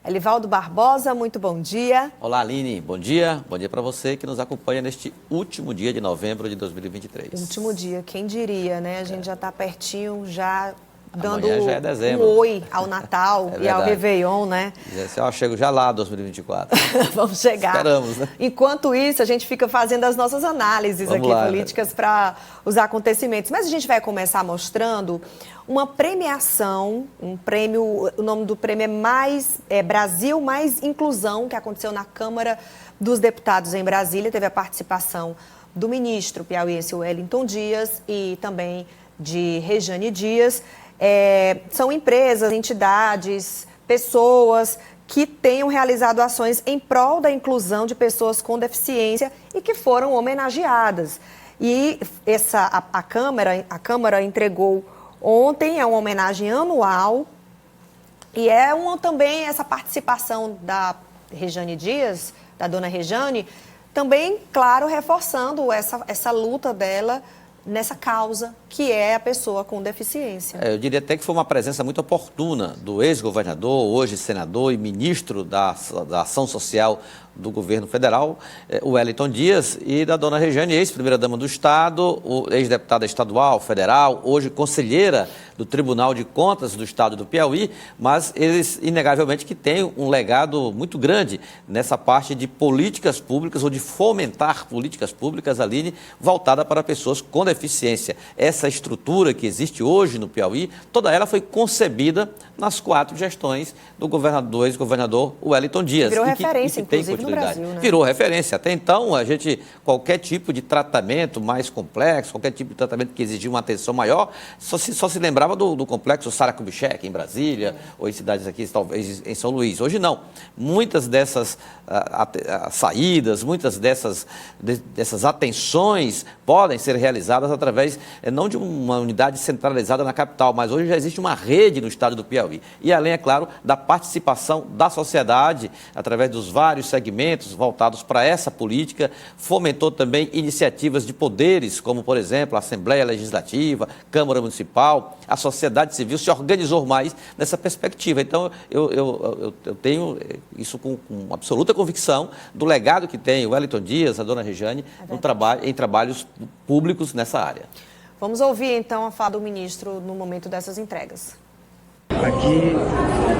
Elivaldo Barbosa, muito bom dia. Olá, Aline, bom dia. Bom dia para você que nos acompanha neste último dia de novembro de 2023. Último dia, quem diria, né? A gente já está pertinho, já dando já é dezembro. Um oi ao Natal e ao Réveillon, né? Eu chego já lá 2024. Vamos chegar. Esperamos, né? Enquanto isso, a gente fica fazendo as nossas análises políticas para os acontecimentos. Mas a gente vai começar mostrando uma premiação, um prêmio, o nome do prêmio é Brasil Mais Inclusão, que aconteceu na Câmara dos Deputados em Brasília. Teve a participação do ministro piauiense Wellington Dias e também de Rejane Dias. São empresas, entidades, pessoas que tenham realizado ações em prol da inclusão de pessoas com deficiência e que foram homenageadas. E a Câmara entregou ontem, é uma homenagem anual, e também essa participação da Rejane Dias, da dona Rejane, também, claro, reforçando essa luta dela nessa causa, que é a pessoa com deficiência. Eu diria até que foi uma presença muito oportuna do ex-governador, hoje senador e ministro da Ação Social do governo federal, o Wellington Dias, e da dona Rejane, ex-primeira-dama do Estado, ex-deputada estadual, federal, hoje conselheira do Tribunal de Contas do Estado do Piauí, mas eles, inegavelmente, que têm um legado muito grande nessa parte de políticas públicas ou de fomentar políticas públicas, Aline, voltada para pessoas com deficiência. Essa estrutura que existe hoje no Piauí, toda ela foi concebida nas 4 gestões do ex-governador Wellington Dias. Virou referência, inclusive, no Brasil, né? Virou referência. Até então, qualquer tipo de tratamento mais complexo, qualquer tipo de tratamento que exigia uma atenção maior, só se lembrava do complexo Sara Kubitschek, em Brasília, ou em cidades aqui, talvez em São Luís. Hoje não. Muitas dessas saídas, muitas dessas atenções podem ser realizadas através, não de uma unidade centralizada na capital, mas hoje já existe uma rede no estado do Piauí. E além, é claro, da participação da sociedade, através dos vários segmentos voltados para essa política, fomentou também iniciativas de poderes, como, por exemplo, a Assembleia Legislativa, Câmara Municipal, a sociedade civil se organizou mais nessa perspectiva. Então, eu tenho isso com absoluta convicção do legado que tem o Wellington Dias, a dona Rejane, em trabalhos públicos nessa área. Vamos ouvir, então, a fala do ministro no momento dessas entregas. Aqui,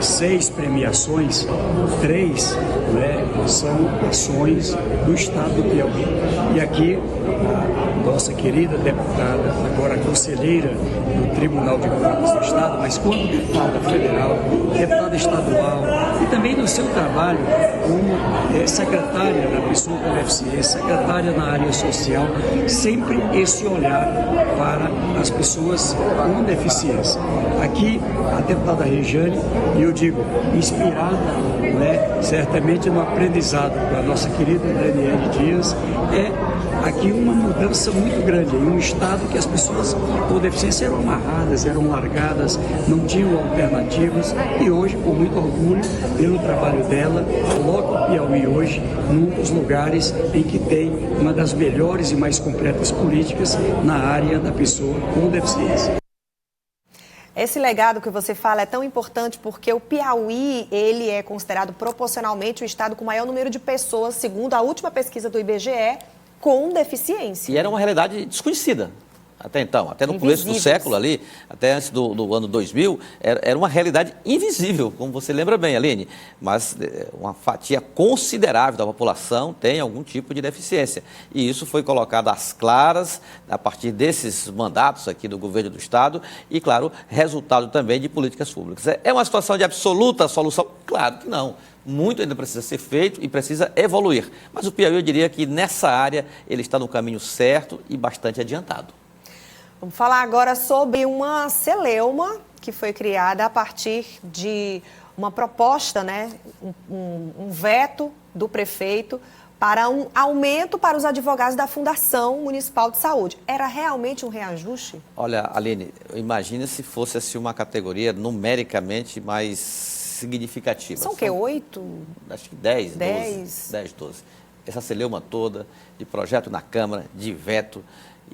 6 premiações, 3 são ações do Estado do Piauí. E aqui, a nossa querida deputada, agora conselheira do Tribunal de Contas do Estado, mas quando deputada federal, deputada estadual, e também no seu trabalho como secretária da pessoa com deficiência, secretária na área social, sempre esse olhar para as pessoas com deficiência. Aqui, a deputada Rejane, e eu digo, inspirada, certamente no aprendizado da nossa querida Daniele Dias, aqui uma mudança muito grande, em um estado que as pessoas com deficiência eram amarradas, eram largadas, não tinham alternativas, e hoje, com muito orgulho, pelo trabalho dela, coloca o Piauí hoje num dos lugares em que tem uma das melhores e mais completas políticas na área da pessoa com deficiência. Esse legado que você fala é tão importante porque o Piauí, ele é considerado proporcionalmente o estado com o maior número de pessoas, segundo a última pesquisa do IBGE, com deficiência. E era uma realidade desconhecida até então, até no começo do século ali, até antes do ano 2000, era uma realidade invisível, como você lembra bem, Aline, mas uma fatia considerável da população tem algum tipo de deficiência. E isso foi colocado às claras a partir desses mandatos aqui do governo do Estado e, claro, resultado também de políticas públicas. É uma situação de absoluta solução? Claro que não. Muito ainda precisa ser feito e precisa evoluir. Mas o Piauí, eu diria que nessa área ele está no caminho certo e bastante adiantado. Vamos falar agora sobre uma celeuma que foi criada a partir de uma proposta, um veto do prefeito para um aumento para os advogados da Fundação Municipal de Saúde. Era realmente um reajuste? Olha, Aline, imagine se fosse assim, uma categoria numericamente mais significativa. São o quê? 8? Acho que 10, 12. Essa celeuma toda, de projeto na Câmara, de veto.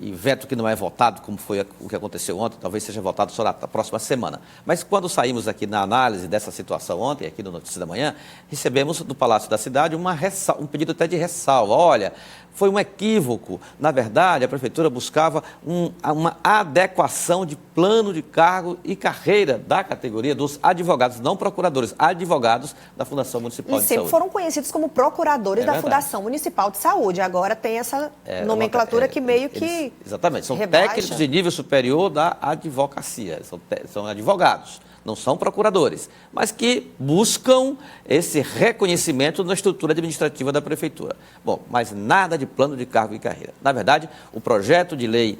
e veto que não é votado, como foi o que aconteceu ontem, talvez seja votado só na próxima semana. Mas quando saímos aqui na análise dessa situação ontem, aqui no Notícias da Manhã, recebemos do Palácio da Cidade um pedido até de ressalva. Olha, foi um equívoco. Na verdade, a Prefeitura buscava uma adequação de plano de cargo e carreira da categoria dos advogados, não procuradores, advogados da Fundação Municipal de Saúde. E sempre foram conhecidos como procuradores da Fundação Municipal de Saúde. Agora tem essa nomenclatura que meio que exatamente, são rebaixa. Técnicos de nível superior da advocacia, são advogados. Não são procuradores, mas que buscam esse reconhecimento na estrutura administrativa da Prefeitura. Bom, mas nada de plano de cargo e carreira. Na verdade, o projeto de lei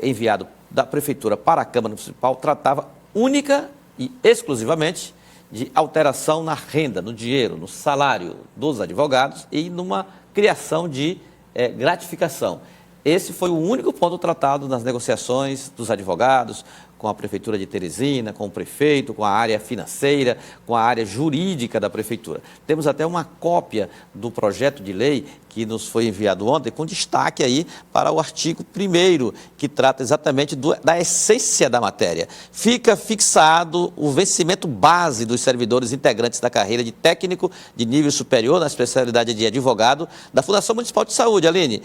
enviado da Prefeitura para a Câmara Municipal tratava única e exclusivamente de alteração na renda, no dinheiro, no salário dos advogados e numa criação de gratificação. Esse foi o único ponto tratado nas negociações dos advogados, com a Prefeitura de Teresina, com o prefeito, com a área financeira, com a área jurídica da Prefeitura. Temos até uma cópia do projeto de lei que nos foi enviado ontem, com destaque aí para o artigo 1º, que trata exatamente da essência da matéria. Fica fixado o vencimento base dos servidores integrantes da carreira de técnico de nível superior na especialidade de advogado da Fundação Municipal de Saúde, Aline,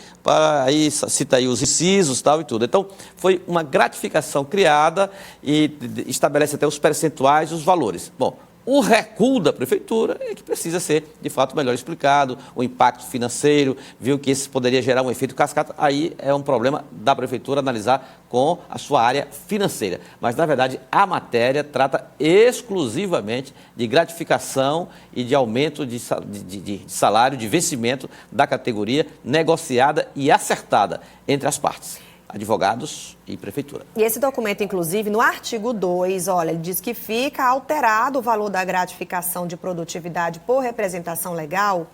aí cita aí os incisos tal e tudo. Então, foi uma gratificação criada e estabelece até os percentuais e os valores. Bom, o recuo da Prefeitura é que precisa ser, de fato, melhor explicado, o impacto financeiro, viu que isso poderia gerar um efeito cascata, aí é um problema da Prefeitura analisar com a sua área financeira. Mas, na verdade, a matéria trata exclusivamente de gratificação e de aumento de salário, de vencimento da categoria negociada e acertada entre as partes. Advogados e Prefeitura. E esse documento, inclusive, no artigo 2, olha, ele diz que fica alterado o valor da gratificação de produtividade por representação legal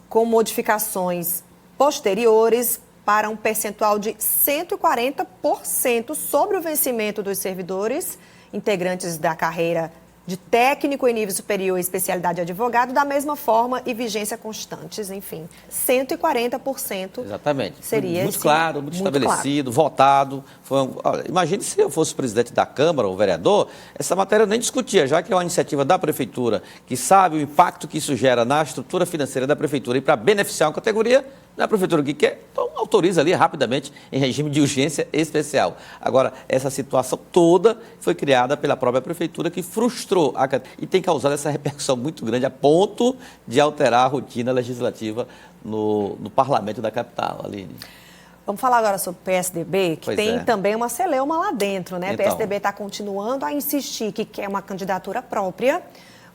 com modificações posteriores para um percentual de 140% sobre o vencimento dos servidores integrantes da carreira de técnico em nível superior e especialidade de advogado, da mesma forma e vigência constantes, enfim, 140%. Exatamente. Seria muito claro, muito estabelecido, votado. Olha, imagine se eu fosse presidente da Câmara ou vereador, essa matéria eu nem discutia, já que é uma iniciativa da Prefeitura, que sabe o impacto que isso gera na estrutura financeira da Prefeitura e para beneficiar uma categoria, não é a Prefeitura que quer, então autoriza ali rapidamente em regime de urgência especial. Agora, essa situação toda foi criada pela própria Prefeitura, que frustrou e tem causado essa repercussão muito grande a ponto de alterar a rotina legislativa no Parlamento da capital, Aline. Vamos falar agora sobre o PSDB, que tem é. também uma celeuma lá dentro, né? Então. O PSDB está continuando a insistir que quer uma candidatura própria,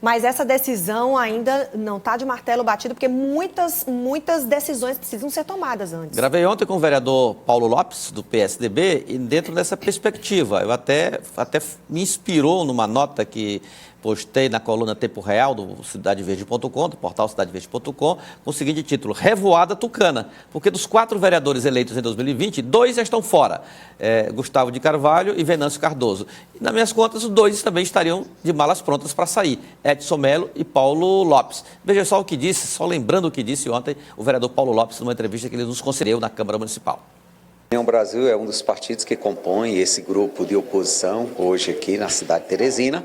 mas essa decisão ainda não está de martelo batido, porque muitas decisões precisam ser tomadas antes. Gravei ontem com o vereador Paulo Lopes, do PSDB, e dentro dessa perspectiva, eu até me inspirou numa nota que postei na coluna Tempo Real do cidadeverde.com, do portal cidadeverde.com, com o seguinte título: Revoada Tucana, porque dos 4 vereadores eleitos em 2020, 2 já estão fora, Gustavo de Carvalho e Venâncio Cardoso. E, nas minhas contas, os 2 também estariam de malas prontas para sair, Edson Melo e Paulo Lopes. Veja só o que disse, só lembrando o que disse ontem o vereador Paulo Lopes numa entrevista que ele nos concedeu na Câmara Municipal. União Brasil é um dos partidos que compõe esse grupo de oposição hoje aqui na cidade de Teresina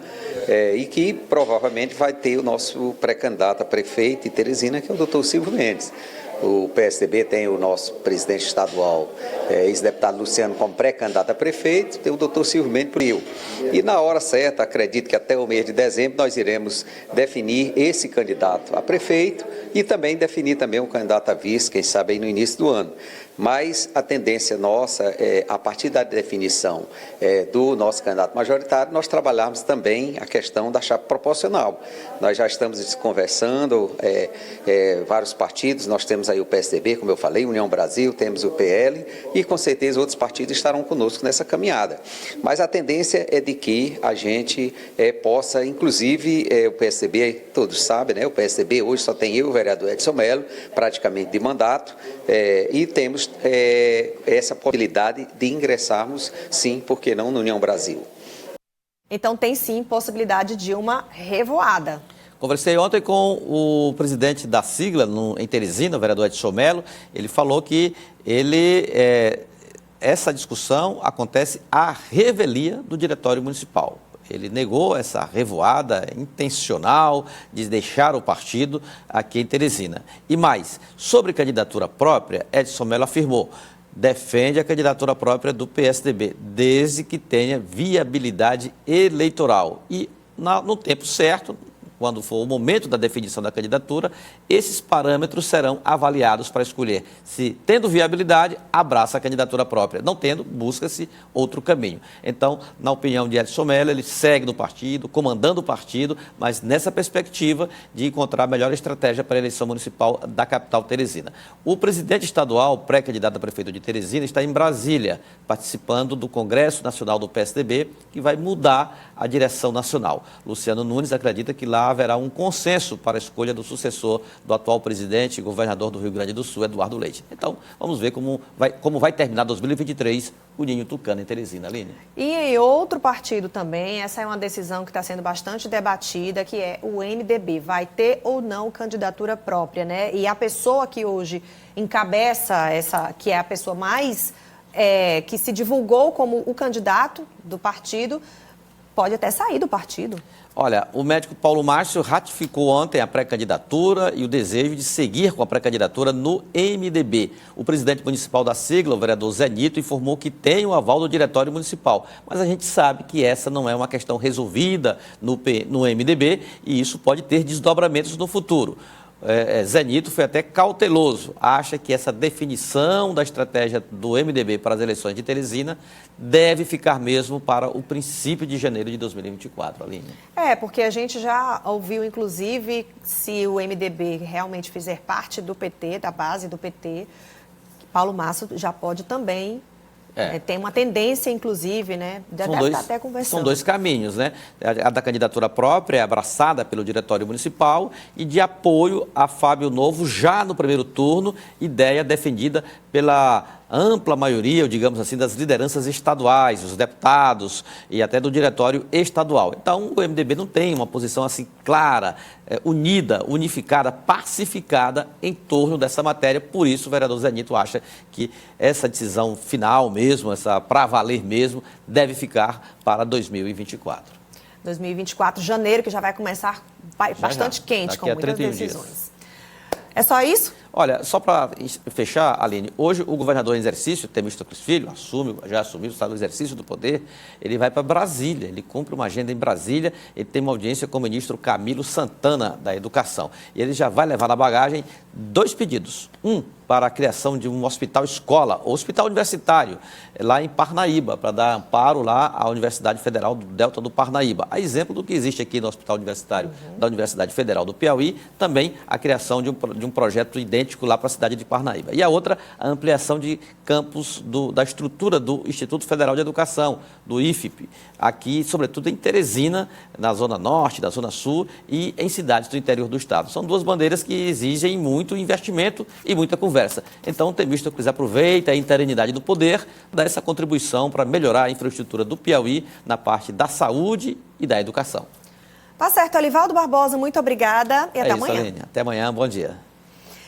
e que provavelmente vai ter o nosso pré-candidato a prefeito de Teresina, que é o doutor Silvio Mendes. O PSDB tem o nosso presidente estadual, ex-deputado Luciano, como pré-candidato a prefeito, tem o doutor Silvio Mendes por eu. E na hora certa, acredito que até o mês de dezembro, nós iremos definir esse candidato a prefeito e também definir também um candidato a vice, quem sabe aí no início do ano. Mas a tendência nossa é, a partir da definição do nosso candidato majoritário, nós trabalharmos também a questão da chapa proporcional. Nós já estamos conversando, vários partidos, nós temos aí o PSDB, como eu falei, União Brasil, temos o PL e com certeza outros partidos estarão conosco nessa caminhada. Mas a tendência é de que a gente possa, inclusive, o PSDB, todos sabem, né? O PSDB hoje só tem eu, o vereador Edson Melo, praticamente de mandato, e temos essa possibilidade de ingressarmos, sim, por que não, na União Brasil. Então tem sim possibilidade de uma revoada. Conversei ontem com o presidente da sigla em Teresina, o vereador Edson Melo. Ele falou que ele essa discussão acontece à revelia do Diretório Municipal. Ele negou essa revoada intencional de deixar o partido aqui em Teresina. E mais, sobre candidatura própria, Edson Mello afirmou: defende a candidatura própria do PSDB, desde que tenha viabilidade eleitoral. E no tempo certo, quando for o momento da definição da candidatura, esses parâmetros serão avaliados para escolher se, tendo viabilidade, abraça a candidatura própria. Não tendo, busca-se outro caminho. Então, na opinião de Edson Mello, ele segue no partido, comandando o partido, mas nessa perspectiva de encontrar a melhor estratégia para a eleição municipal da capital Teresina. O presidente estadual, pré-candidato a prefeito de Teresina, está em Brasília, participando do Congresso Nacional do PSDB, que vai mudar a direção nacional. Luciano Nunes acredita que lá haverá um consenso para a escolha do sucessor do atual presidente e governador do Rio Grande do Sul, Eduardo Leite. Então, vamos ver como vai terminar 2023 o Ninho Tucano em Teresina, Aline. E em outro partido também, essa é uma decisão que está sendo bastante debatida, que é o MDB. Vai ter ou não candidatura própria, né? E a pessoa que hoje encabeça essa, que é a pessoa mais, que se divulgou como o candidato do partido, pode até sair do partido. Olha, o médico Paulo Márcio ratificou ontem a pré-candidatura e o desejo de seguir com a pré-candidatura no MDB. O presidente municipal da sigla, o vereador Zé Nito, informou que tem o aval do diretório municipal. Mas a gente sabe que essa não é uma questão resolvida no MDB e isso pode ter desdobramentos no futuro. Zé Nito foi até cauteloso, acha que essa definição da estratégia do MDB para as eleições de Teresina deve ficar mesmo para o princípio de janeiro de 2024, Aline. Porque a gente já ouviu, inclusive, se o MDB realmente fizer parte do PT, da base do PT, Paulo Márcio já pode também... tem uma tendência, inclusive, né? Deve estar até conversando. São dois caminhos, né? A da candidatura própria é abraçada pelo Diretório Municipal e de apoio a Fábio Novo já no primeiro turno, ideia defendida pela ampla maioria, digamos assim, das lideranças estaduais, os deputados e até do Diretório Estadual. Então, o MDB não tem uma posição assim clara, unida, unificada, pacificada em torno dessa matéria. Por isso, o vereador Zé Nito acha que essa decisão final mesmo, essa para valer mesmo, deve ficar para 2024. 2024, janeiro, que já vai começar bastante quente, com muitas decisões. Dias. É só isso? Olha, só para fechar, Aline, hoje o governador em exercício, Temístocles Filho, já assumiu o estado do exercício do poder, ele vai para Brasília, ele cumpre uma agenda em Brasília, ele tem uma audiência com o ministro Camilo Santana, da Educação. E ele já vai levar na bagagem 2 pedidos. Um, para a criação de um hospital-escola, ou hospital universitário, lá em Parnaíba, para dar amparo lá à Universidade Federal do Delta do Parnaíba. A exemplo do que existe aqui no Hospital Universitário da Universidade Federal do Piauí, também a criação de um projeto idêntico lá para a cidade de Parnaíba. E a outra, a ampliação de campus da estrutura do Instituto Federal de Educação, do IFEP, aqui, sobretudo em Teresina, na Zona Norte, na Zona Sul e em cidades do interior do estado. São 2 bandeiras que exigem muito investimento e muita conversa. Então, o Temístocles aproveita a interinidade do poder, dá essa contribuição para melhorar a infraestrutura do Piauí na parte da saúde e da educação. Tá certo, Alivaldo Barbosa, muito obrigada e até amanhã. Aline. Até amanhã, bom dia.